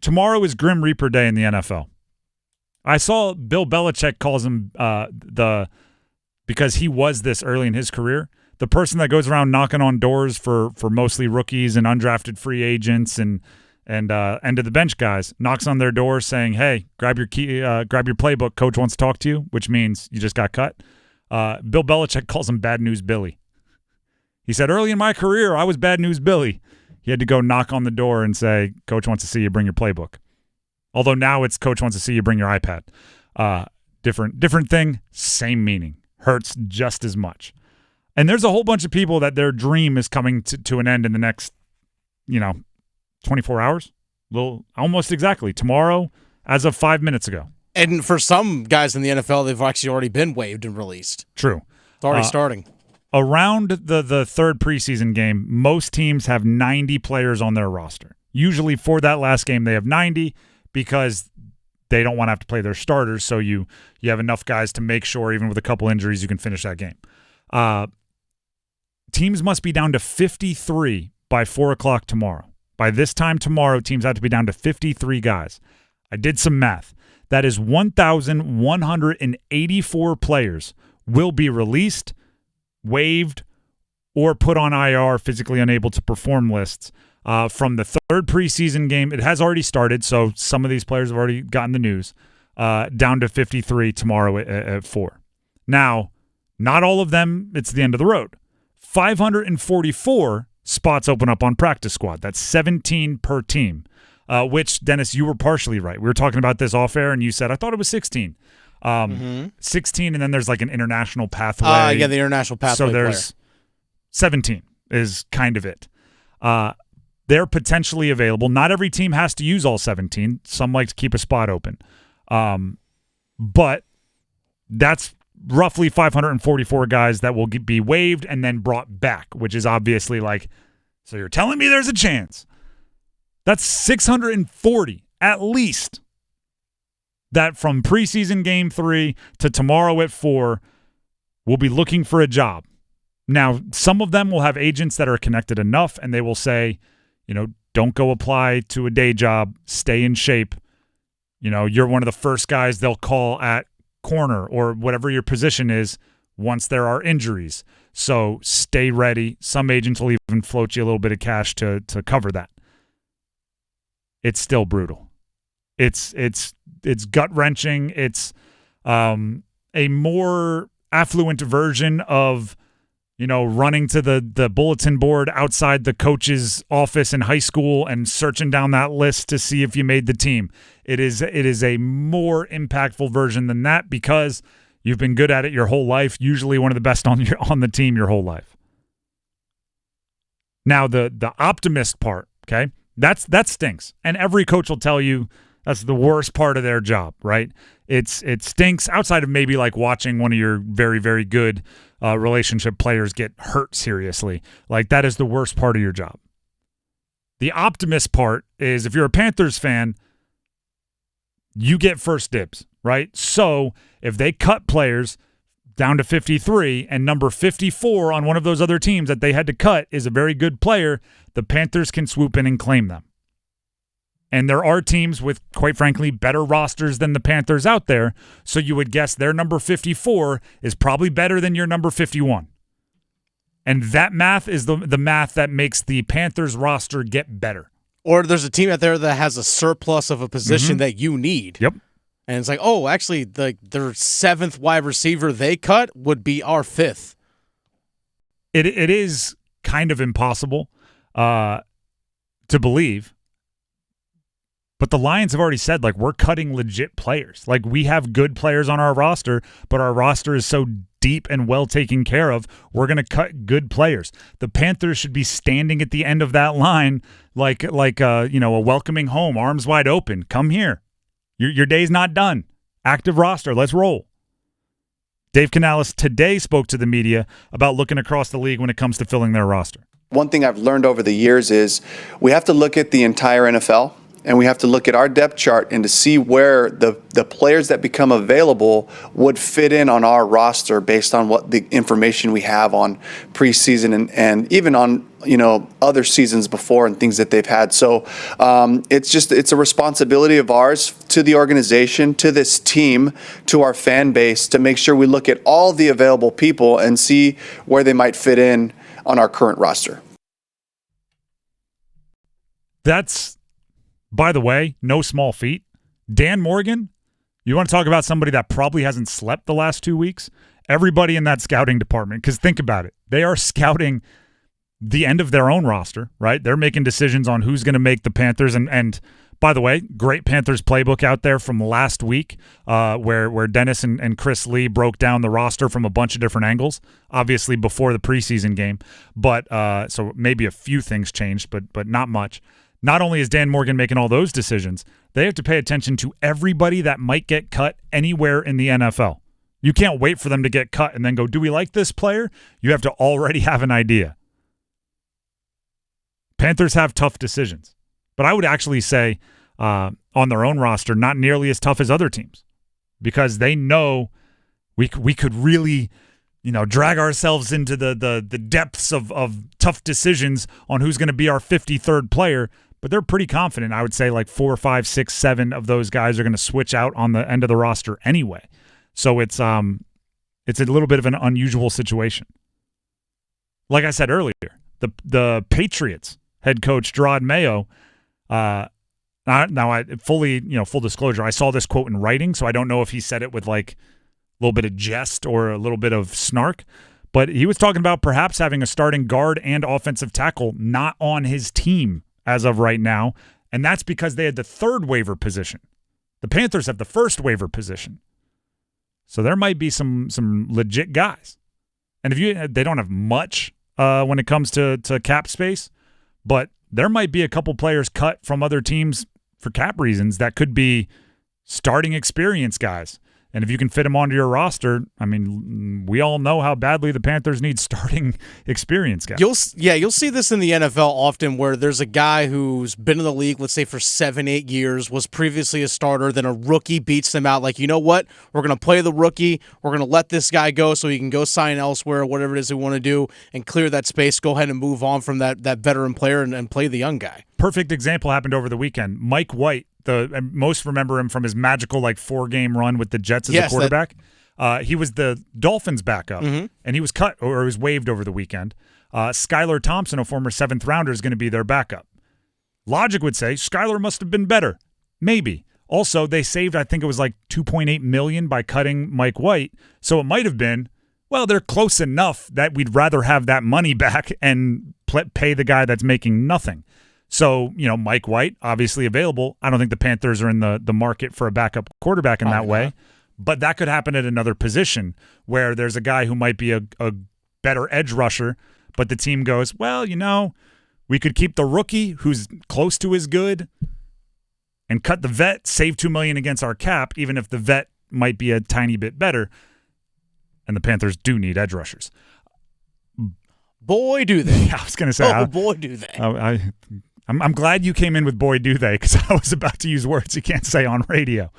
Tomorrow is Grim Reaper Day in the NFL. I saw Bill Belichick calls him because he was this early in his career, the person that goes around knocking on doors for mostly rookies and undrafted free agents and end of the bench guys, knocks on their door saying, "Hey, grab your key, grab your playbook. Coach wants to talk to you," which means you just got cut. Bill Belichick calls him Bad News Billy. He said, "Early in my career, I was Bad News Billy." He had to go knock on the door and say, "Coach wants to see you. Bring your playbook." Although now it's Coach wants to see you. Bring your iPad. Different thing, same meaning. Hurts just as much. And there's a whole bunch of people that their dream is coming to an end in the next, 24 hours. Almost exactly. Tomorrow, as of 5 minutes ago. And for some guys in the NFL, they've actually already been waived and released. True. It's already starting. Around the third preseason game, most teams have 90 players on their roster. Usually for that last game, they have 90 because they don't want to have to play their starters, so you have enough guys to make sure, even with a couple injuries, you can finish that game. Teams must be down to 53 by 4 o'clock tomorrow. By this time tomorrow, teams have to be down to 53 guys. I did some math. That is 1,184 players will be released, waived, or put on IR, physically unable to perform lists, from the third preseason game. It has already started, so some of these players have already gotten the news, down to 53 tomorrow at 4. Now, not all of them, it's the end of the road. 544 spots open up on practice squad. That's 17 per team, which, Dennis, you were partially right. We were talking about this off air, and you said, I thought it was 16. 16, and then there's like an international pathway. The international pathway. So there's 17 is kind of it. They're potentially available. Not every team has to use all 17. Some like to keep a spot open. But that's roughly 544 guys that will be waived and then brought back, which is obviously like, so you're telling me there's a chance. That's 640 at least that from preseason game 3 to tomorrow at 4 will be looking for a job. Now, some of them will have agents that are connected enough, and they will say, don't go apply to a day job, stay in shape. You're one of the first guys they'll call at corner or whatever your position is once there are injuries. So stay ready. Some agents will even float you a little bit of cash to cover that. It's still brutal. It's gut-wrenching. It's a more affluent version of running to the bulletin board outside the coach's office in high school and searching down that list to see if you made the team. It is a more impactful version than that because you've been good at it your whole life, usually one of the best on the team your whole life. Now, the optimist part, okay, that stinks. And every coach will tell you that's the worst part of their job, right? It stinks outside of maybe like watching one of your very, very good relationship players get hurt seriously. Like that is the worst part of your job. The optimist part is if you're a Panthers fan, you get first dibs, right? So if they cut players down to 53 and number 54 on one of those other teams that they had to cut is a very good player, the Panthers can swoop in and claim them. And there are teams with, quite frankly, better rosters than the Panthers out there, so you would guess their number 54 is probably better than your number 51. And that math is the math that makes the Panthers roster get better. Or there's a team out there that has a surplus of a position that you need. Yep. And it's like, oh, actually, their 7th wide receiver they cut would be our 5th. It is kind of impossible to believe. But the Lions have already said, we're cutting legit players. We have good players on our roster, but our roster is so deep and well taken care of, we're going to cut good players. The Panthers should be standing at the end of that line like a welcoming home, arms wide open. Come here. Your day's not done. Active roster. Let's roll. Dave Canales today spoke to the media about looking across the league when it comes to filling their roster. One thing I've learned over the years is we have to look at the entire NFL. And we have to look at our depth chart and to see where the players that become available would fit in on our roster based on what the information we have on preseason and even on other seasons before and things that they've had. So it's a responsibility of ours to the organization, to this team, to our fan base to make sure we look at all the available people and see where they might fit in on our current roster. That's, by the way, no small feat. Dan Morgan, you want to talk about somebody that probably hasn't slept the last 2 weeks? Everybody in that scouting department, because think about it. They are scouting the end of their own roster, right? They're making decisions on who's going to make the Panthers. And by the way, great Panthers playbook out there from last week where Dennis and Chris Lee broke down the roster from a bunch of different angles, obviously before the preseason game. But so maybe a few things changed, but not much. Not only is Dan Morgan making all those decisions, they have to pay attention to everybody that might get cut anywhere in the NFL. You can't wait for them to get cut and then go, do we like this player? You have to already have an idea. Panthers have tough decisions, but I would actually say on their own roster, not nearly as tough as other teams, because they know we could really, drag ourselves into the depths of tough decisions on who's going to be our 53rd player. But they're pretty confident. I would say like 4, 5, 6, 7 of those guys are going to switch out on the end of the roster anyway. So it's a little bit of an unusual situation. Like I said earlier, the Patriots head coach Gerard Mayo. Now I full disclosure, I saw this quote in writing, so I don't know if he said it with like a little bit of jest or a little bit of snark, but he was talking about perhaps having a starting guard and offensive tackle not on his team as of right now, and that's because they had the third waiver position. The Panthers have the first waiver position, so there might be some legit guys. And they don't have much when it comes to cap space. But there might be a couple players cut from other teams for cap reasons that could be starting experience guys. And if you can fit them onto your roster, I mean, we all know how badly the Panthers need starting experience guys. You'll see this in the NFL often where there's a guy who's been in the league, let's say for 7-8 years, was previously a starter, then a rookie beats them out. Like, you know what? We're going to play the rookie. We're going to let this guy go so he can go sign elsewhere, whatever it is they want to do, and clear that space, go ahead and move on from that veteran player and play the young guy. Perfect example happened over the weekend. Mike White, most remember him from his magical 4-game run with the Jets as a quarterback. He was the Dolphins' backup, and he was cut or was waived over the weekend. Skylar Thompson, a former 7th rounder, is going to be their backup. Logic would say Skylar must have been better. Maybe. Also, they saved, I think it was $2.8 million by cutting Mike White, so it might have been, well, they're close enough that we'd rather have that money back and pay the guy that's making nothing. So, Mike White, obviously available. I don't think the Panthers are in the market for a backup quarterback in that way. But that could happen at another position where there's a guy who might be a better edge rusher, but the team goes, well, we could keep the rookie who's close to as good and cut the vet, save $2 million against our cap, even if the vet might be a tiny bit better. And the Panthers do need edge rushers. Boy, do they. I was going to say. Boy, do they. I'm glad you came in with boy, do they, because I was about to use words you can't say on radio.